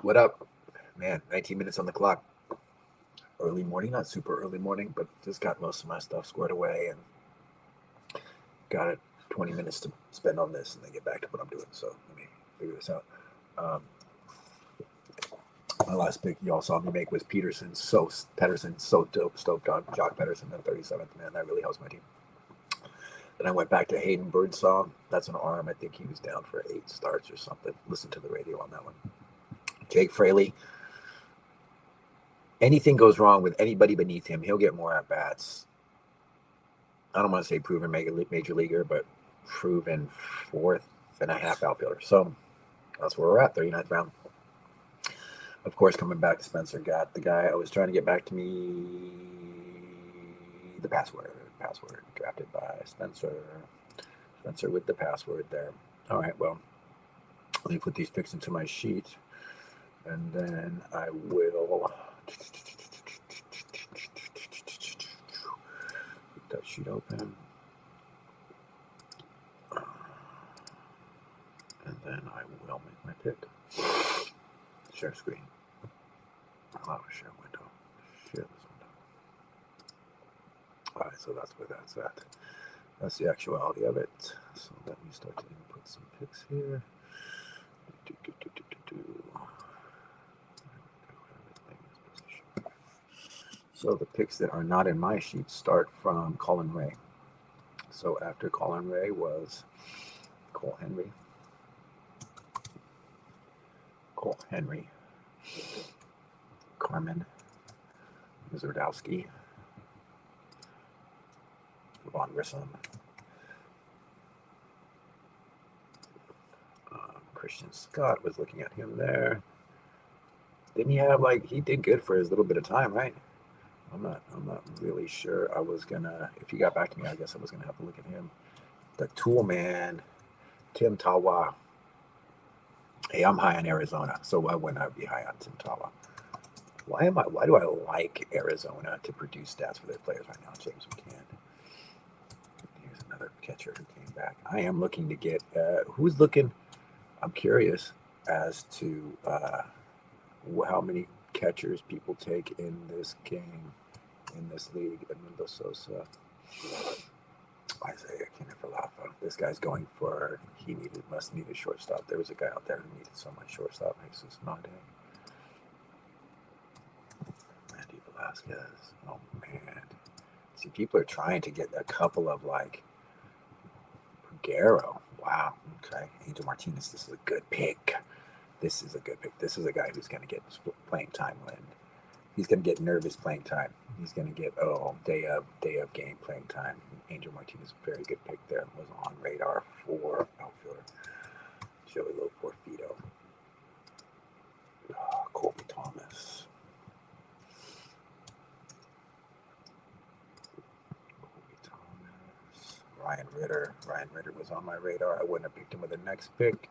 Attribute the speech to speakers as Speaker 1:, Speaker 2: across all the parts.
Speaker 1: What up? Man, 19 minutes on the clock. Early morning, not super early morning, but just got most of my stuff squared away and got it 20 minutes to spend on this and then get back to what I'm doing. So let me figure this out. My last pick y'all saw me make was Pedersen. So dope, stoked on Jock Pedersen at 37th. Man, that really helps my team. Then I went back to Hayden Birdsong. That's an arm. I think he was down for 8 starts or something. Listen to the radio on that one. Jake Fraley. Anything goes wrong with anybody beneath him, he'll get more at-bats. I don't want to say proven major leaguer, but proven 4th and a half outfielder. So that's where we're at, 39th round. Of course, coming back to Spencer, got the guy I was trying to get back to me, the password, drafted by Spencer with the password there. All right, well, let me put these picks into my sheet, and then I will keep that sheet open, and then I will make my pick. Share screen. Oh, share window. Share this window. All right, so that's where that's at. That's the actuality of it. So let me start to input some picks here. So the picks that are not in my sheet start from Colin Ray. So after Colin Ray was Cole Henry, Carmen Zardowski, Von Grissom, Christian Scott was looking at him there. Didn't he have he did good for his little bit of time, right? I'm not really sure. I was gonna, if he got back to me, I guess I was gonna have to look at him. The tool man, Tim Tawa. Hey, I'm high on Arizona, so why wouldn't I be high on Tim Tawa? Why do I like Arizona to produce stats for their players right now? James McCann. Here's another catcher who came back. I am looking to get who's looking. I'm curious as to how many catchers people take in this game, in this league. Edmundo Sosa, Isaiah Kinefalafa. This guy's going for, must need a shortstop. There was a guy out there who needed so much shortstop. Jesus Made. Randy Velasquez. Oh man. See, people are trying to get a couple of Pagero. Wow. Okay. Angel Martinez, this is a good pick. This is a good pick. This is a guy who's going to get playing time when he's going to get nervous playing time. He's going to get day of game playing time. Angel Martinez, very good pick there. Was on radar for outfielder Joey Loporfito. Colby Thomas. Ryan Ritter. Ryan Ritter was on my radar. I wouldn't have picked him with the next pick,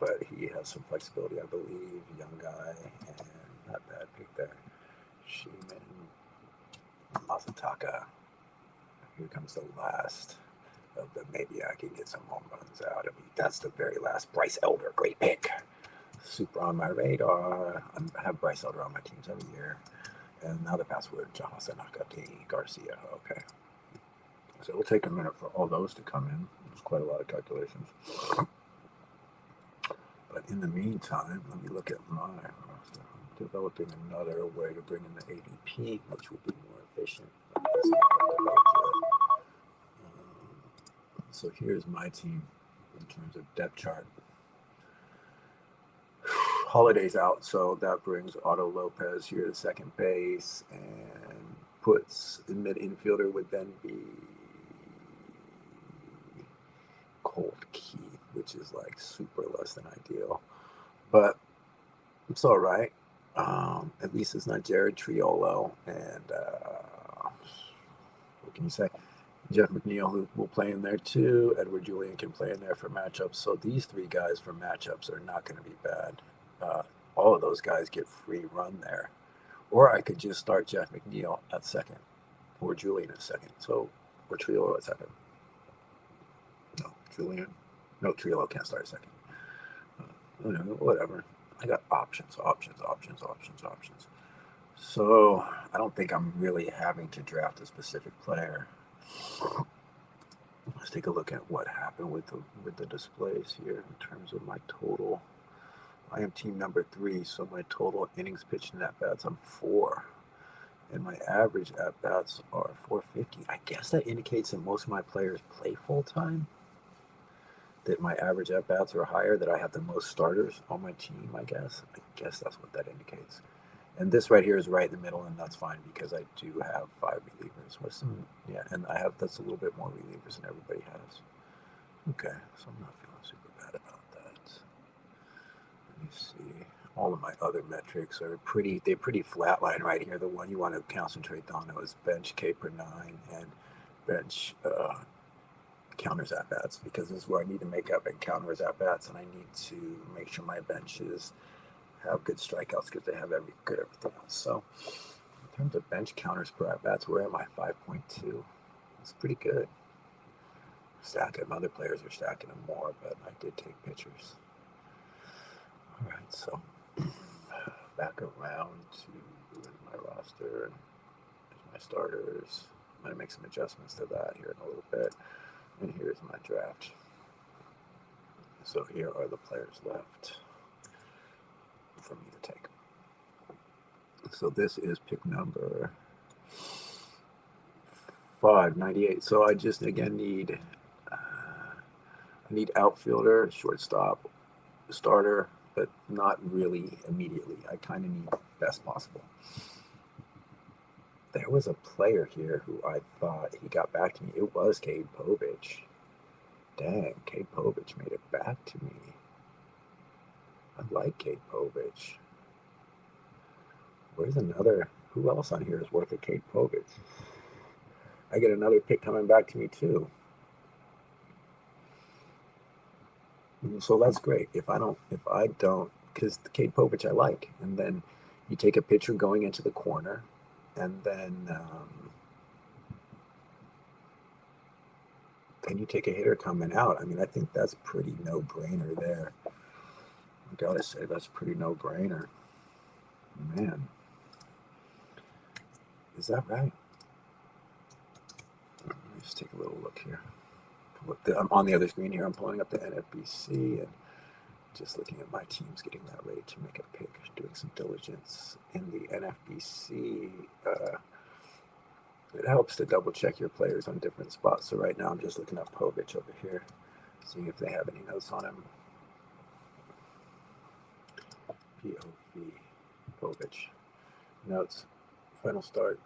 Speaker 1: but he has some flexibility, I believe. Young guy, and not bad pick there. Shiman Mazataka. Here comes the last of the, maybe I can get some home runs out of me. That's the very last. Bryce Elder, great pick. Super on my radar. I have Bryce Elder on my teams every year. And now the password, Jahasa Nakati Garcia. Okay. So it'll take a minute for all those to come in. There's quite a lot of calculations. But in the meantime, let me look at my roster. I'm developing another way to bring in the ADP, which will be more efficient. So here's my team in terms of depth chart. Holliday's out, so that brings Otto Lopez here to second base and puts the mid infielder would then be Colt Keith, which is super less than ideal, but it's all right. At least it's not Jared Triolo, and what can you say? Jeff McNeil, who will play in there too. Edward Julian can play in there for matchups. So these 3 guys for matchups are not going to be bad. All of those guys get free run there. Or I could just start Jeff McNeil at second, or Julian at second. So, or Triolo at second. No, Julian. No, Triolo can't start second. Whatever. I got options. So I don't think I'm really having to draft a specific player. Let's take a look at what happened with the displays here in terms of my total. I am team number 3, so my total innings pitched and at-bats, I'm 4. And my average at-bats are 450. I guess that indicates that most of my players play full-time. That my average at-bats are higher, that I have the most starters on my team, I guess. I guess that's what that indicates. And this right here is right in the middle, and that's fine because I do have 5 relievers. What's some, yeah, and I have, that's a little bit more relievers than everybody has. Okay, so I'm not feeling super bad about that. Let me see. All of my other metrics are pretty flatline right here. The one you want to concentrate on is bench K per 9 and bench counters at bats, because this is where I need to make up and counters at bats, and I need to make sure my benches have good strikeouts because they have everything else. So in terms of bench counters per at bats, where am I? 5.2. It's pretty good. Stacking other players are stacking them more, but I did take pitchers. All right, so back around to my roster and my starters. I'm gonna make some adjustments to that here in a little bit. And here's my draft. So here are the players left for me to take. So this is pick number 598. So I just again need I need outfielder, shortstop, starter, but not really immediately. I kind of need best possible. There was a player here who I thought he got back to me. It was Cade Povich. Dang, Cade Povich made it back to me. I like Cade Povich. Where's another? Who else on here is worth a Cade Povich? I get another pick coming back to me too. So that's great. If I don't, because Cade Povich I like, and then you take a pitcher going into the corner, and then you take a hitter coming out. I mean, I think that's pretty no-brainer there. I gotta say, that's pretty no-brainer. Man, is that right? Let me just take a little look here. I'm on the other screen here. I'm pulling up the NFBC and just looking at my teams getting that ready to make a pick, doing some diligence in the NFBC. It helps to double check your players on different spots. So right now I'm just looking at Povich over here, seeing if they have any notes on him. POV, Povich. Notes, final start.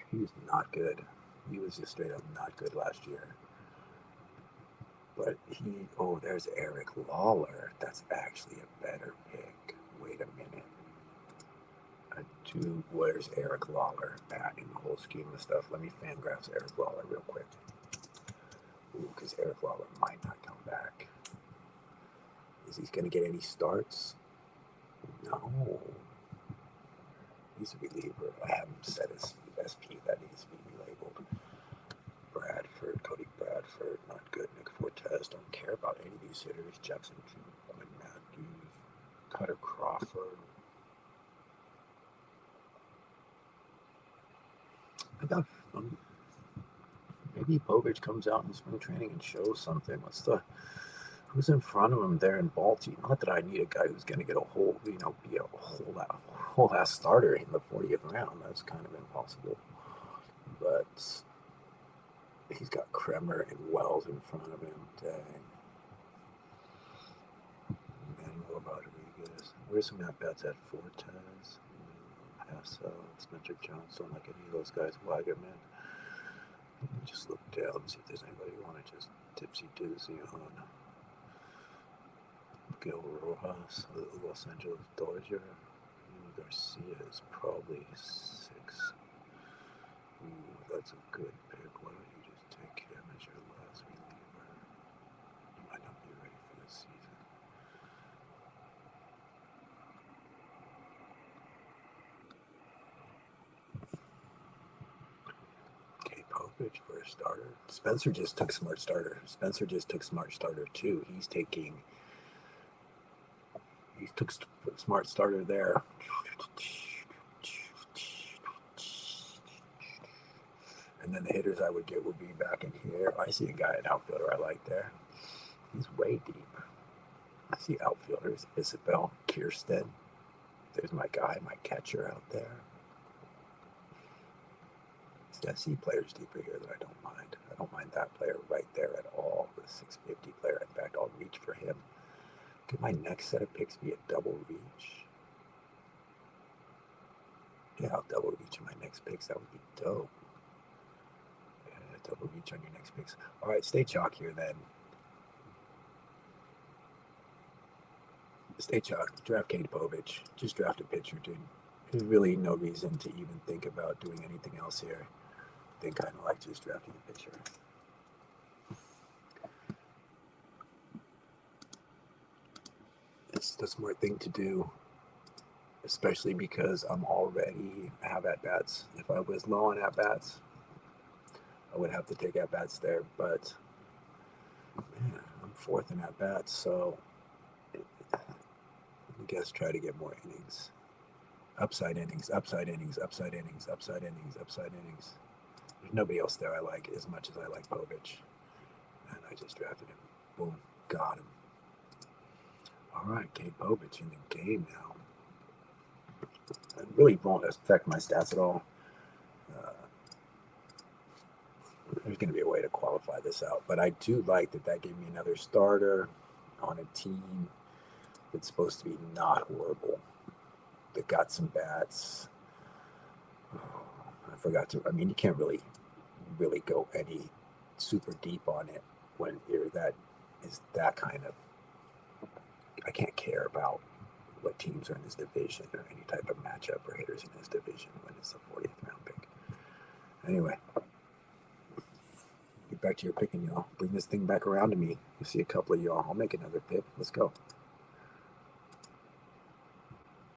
Speaker 1: He's not good. He was just straight up not good last year. But there's Eric Lawler. That's actually a better pick. Wait a minute. Where's Eric Lawler at in the whole scheme of stuff? Let me Fangraphs Eric Lawler real quick. Because Eric Lawler might not come back. Is he going to get any starts? No. He's a reliever. I have him set as SP. That needs to be relabeled. Bradford, Cody Bradford, not good. Nick Fortes, don't care about any of these hitters. Jackson, Quinn Matthews, Cutter Crawford. I got maybe Povich comes out in spring training and shows something. Who's in front of him there in Baltimore? Not that I need a guy who's going to get a whole, be a whole ass starter in the 40th round. That's kind of impossible. But he's got Kremer and Wells in front of him. Dang. Manuel Rodriguez. Where's some at-bats at? Fortes, Hassel, Spencer Jones. Don't like any of those guys. Weigerman. Let me just look down and see if there's anybody you want to just tipsy-doozy on. Miguel Rojas, Los Angeles Dodger. Garcia is probably 6. Ooh, that's a good pick. Why don't you just take him as your last reliever? You might not be ready for this season. Okay, Povich. Povich for a starter. Spencer just took smart starter. Spencer just took smart starter too. He took smart starter there. And then the hitters I would get would be back in here. I see a guy, an outfielder I like there. He's way deep. I see outfielders, Isabel, Kirsten. There's my guy, my catcher out there. I see players deeper here that I don't mind. I don't mind that player right there at all. The 650 player. In fact, I'll reach for him. Could my next set of picks be a double reach? Yeah, I'll double reach in my next picks. That would be dope. Yeah, double reach on your next picks. All right, stay chalk here then. Stay chalk. Draft Cade Povich. Just draft a pitcher, dude. There's really no reason to even think about doing anything else here. They kind of like just drafting a pitcher. It's the smart thing to do, especially because I have at-bats. If I was low on at-bats, I would have to take at-bats there, but man, I'm fourth in at-bats, so I guess try to get more innings. Upside innings, upside innings, upside innings, upside innings, upside innings. There's nobody else there I like as much as I like Povich. And I just drafted him. Boom. Got him. All right, Cade Povich in the game now. It really won't affect my stats at all. There's going to be a way to qualify this out. But I do like that gave me another starter on a team that's supposed to be not horrible. That got some bats. I forgot to. I mean, you can't really go any super deep on it when you're that kind of. I can't care about what teams are in this division or any type of matchup or hitters in this division when it's the 40th round pick. Anyway, get back to your picking, y'all. Bring this thing back around to me. You see a couple of y'all. I'll make another pick. Let's go.